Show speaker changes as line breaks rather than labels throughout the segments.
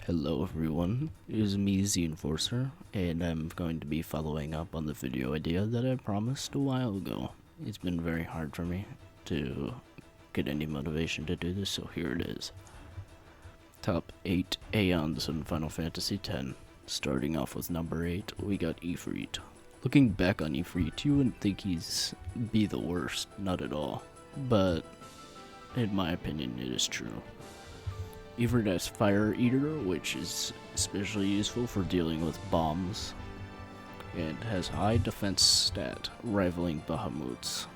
Hello everyone, it is me, the Enforcer, and I'm going to be following up on the video idea that I promised a while ago. It's been very hard for me to get any motivation to do this, so here it is. Top 8 Aeons in Final Fantasy X. Starting off with number 8, we got Ifrit. Looking back on Ifrit, you wouldn't think he's be the worst, not at all. But, in my opinion, it is true. Ifrit has Fire Eater, which is especially useful for dealing with bombs, and has high defense stat, rivaling Bahamut's.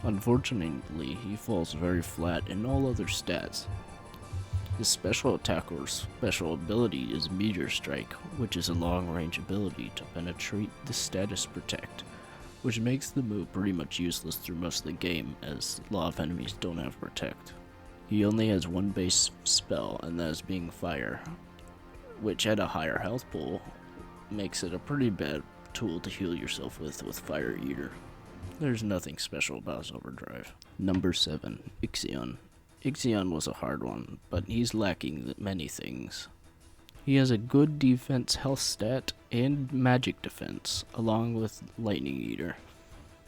Unfortunately, he falls very flat in all other stats. His special attack or special ability is Meteor Strike, which is a long-range ability to penetrate the status protect, which makes the move pretty much useless through most of the game, as a lot of enemies don't have protect. He only has one base spell, and that is being Fire, which at a higher health pool makes it a pretty bad tool to heal yourself with Fire Eater. There's nothing special about his overdrive. Number 7, Ixion. Ixion was a hard one, but he's lacking many things. He has a good defense health stat and magic defense, along with Lightning Eater.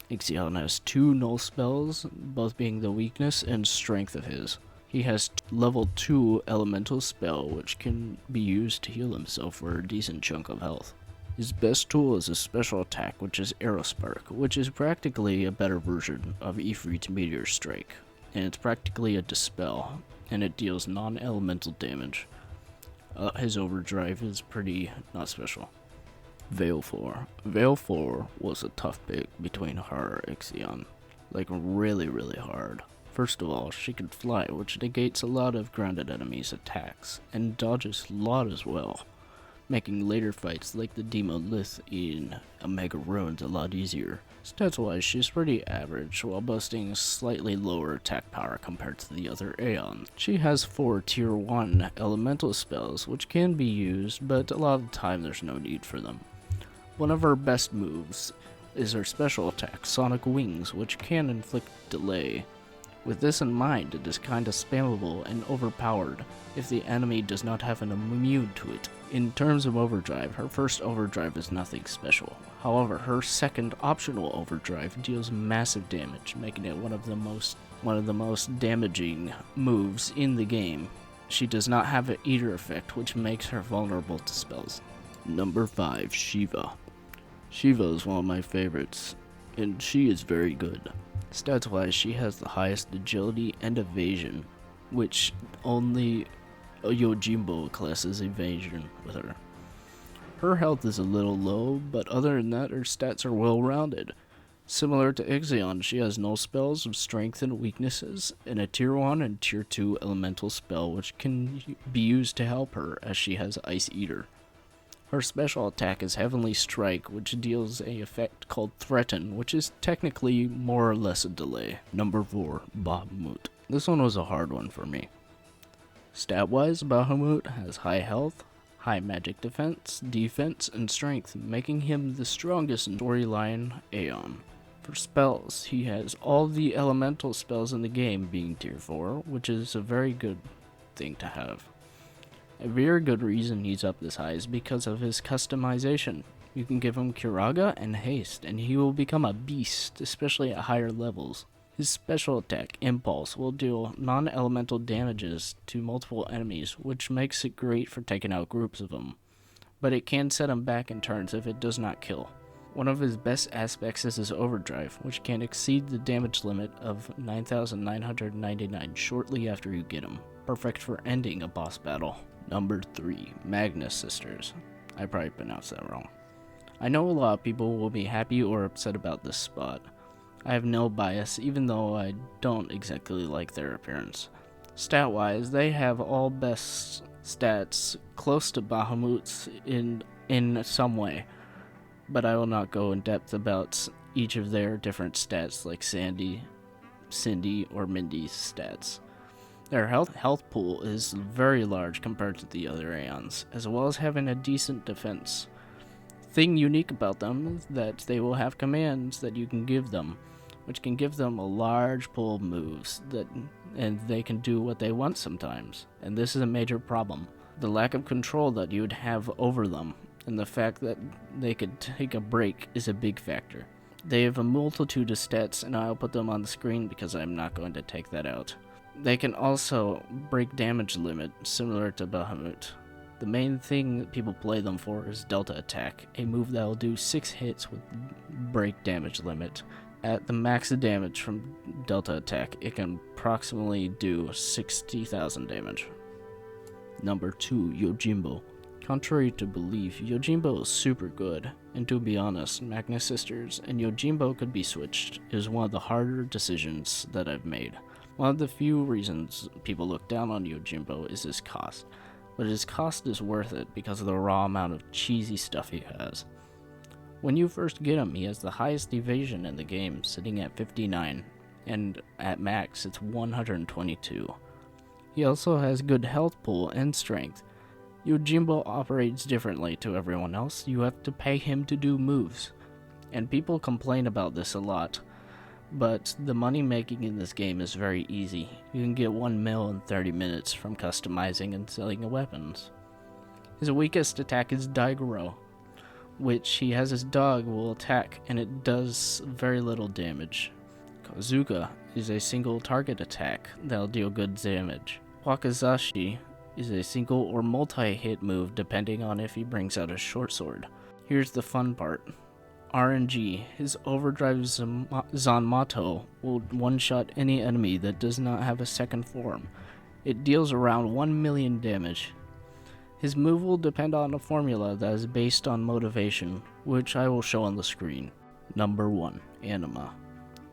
Ixion has 2 null spells, both being the weakness and strength of his. He has level 2 elemental spell, which can be used to heal himself for a decent chunk of health. His best tool is his special attack, which is Aerospark, which is practically a better version of Ifrit's Meteor Strike, and it's practically a dispel, and it deals non-elemental damage. His overdrive is pretty not special. Veil 4. Veil 4 was a tough pick between her and Ixion. Like really hard. First of all, she can fly, which negates a lot of grounded enemies' attacks, and dodges a lot as well, making later fights like the Demolith in Omega Ruins a lot easier. Stats-wise, she's pretty average, while boasting slightly lower attack power compared to the other Aeons. She has 4 tier 1 elemental spells, which can be used, but a lot of the time there's no need for them. One of her best moves is her special attack, Sonic Wings, which can inflict delay. With this in mind, it is kinda spammable and overpowered if the enemy does not have an immune to it. In terms of overdrive, her first overdrive is nothing special. However, her second optional overdrive deals massive damage, making it one of the most damaging moves in the game. She does not have an Eater effect, which makes her vulnerable to spells. Number 5, Shiva. Shiva is one of my favorites, and she is very good. Stats-wise, she has the highest agility and evasion, which only a Yojimbo classes evasion with her. Her health is a little low, but other than that, her stats are well-rounded. Similar to Ixion, she has null spells of strength and weaknesses, and a tier 1 and tier 2 elemental spell which can be used to help her, as she has Ice Eater. Her special attack is Heavenly Strike, which deals a effect called Threaten, which is technically more or less a delay. Number 4, Bahamut. This one was a hard one for me. Stat-wise, Bahamut has high health, high magic defense, and strength, making him the strongest in storyline Aeon. For spells, he has all the elemental spells in the game being tier 4, which is a very good thing to have. A very good reason he's up this high is because of his customization. You can give him Curaga and Haste, and he will become a beast, especially at higher levels. His special attack, Impulse, will deal non-elemental damages to multiple enemies, which makes it great for taking out groups of them. But it can set him back in turns if it does not kill. One of his best aspects is his overdrive, which can exceed the damage limit of 9,999 shortly after you get him. Perfect for ending a boss battle. Number 3, Magnus Sisters. I probably pronounced that wrong. I know a lot of people will be happy or upset about this spot. I have no bias, even though I don't exactly like their appearance. Stat-wise, they have all best stats close to Bahamut's in some way, but I will not go in depth about each of their different stats like Sandy, Cindy, or Mindy's stats. Their health pool is very large compared to the other Aeons, as well as having a decent defense. Thing unique about them is that they will have commands that you can give them, which can give them a large pool of moves and they can do what they want sometimes, and this is a major problem. The lack of control that you would have over them, and the fact that they could take a break is a big factor. They have a multitude of stats, and I'll put them on the screen because I'm not going to take that out. They can also break damage limit, similar to Bahamut. The main thing that people play them for is Delta Attack, a move that will do 6 hits with break damage limit. At the max damage from Delta Attack, it can approximately do 60,000 damage. Number 2, Yojimbo. Contrary to belief, Yojimbo is super good, and to be honest, Magnus Sisters and Yojimbo could be switched is one of the harder decisions that I've made. One of the few reasons people look down on Yojimbo is his cost, but his cost is worth it because of the raw amount of cheesy stuff he has. When you first get him, he has the highest evasion in the game, sitting at 59, and at max it's 122. He also has good health pool and strength. Yojimbo operates differently to everyone else. You have to pay him to do moves, and people complain about this a lot, but the money making in this game is very easy. You can get 1 mil in 30 minutes from customizing and selling weapons. His weakest attack is Daigoro, which he has his dog will attack, and it does very little damage. Kazuka is a single target attack that'll deal good damage. Wakizashi is a single or multi-hit move depending on if he brings out a short sword. Here's the fun part. RNG, his overdrive Zanmato will one-shot any enemy that does not have a second form. It deals around 1 million damage. His move will depend on a formula that is based on motivation, which I will show on the screen. Number 1, Anima.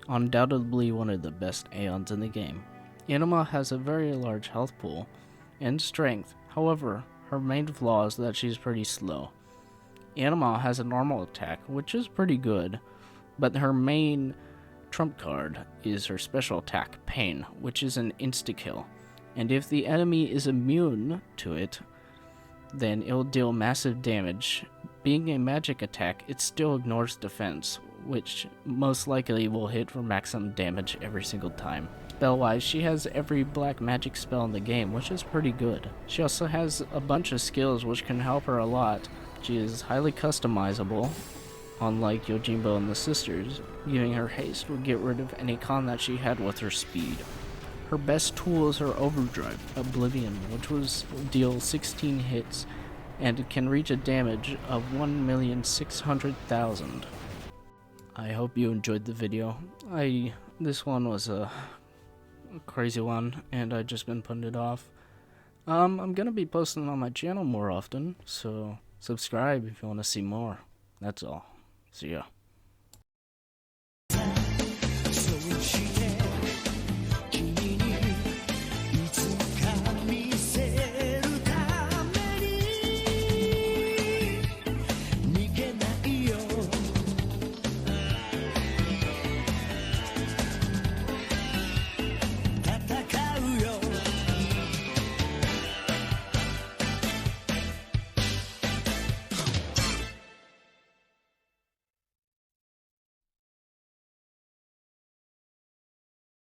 Undoubtedly one of the best Aeons in the game. Anima has a very large health pool and strength, however, her main flaw is that she's pretty slow. Anima has a normal attack, which is pretty good, but her main trump card is her special attack, Pain, which is an insta-kill, and if the enemy is immune to it, then it'll deal massive damage. Being a magic attack, it still ignores defense, which most likely will hit for maximum damage every single time. Spell-wise, she has every black magic spell in the game, which is pretty good. She also has a bunch of skills which can help her a lot. She is highly customizable, unlike Yojimbo and the Sisters. Giving her haste would get rid of any con that she had with her speed. Her best tool is her overdrive, Oblivion, which will deal 16 hits and can reach a damage of 1,600,000. I hope you enjoyed the video. This one was a crazy one, and I've just been putting it off. I'm gonna be posting on my channel more often, so subscribe if you want to see more. That's all. See ya.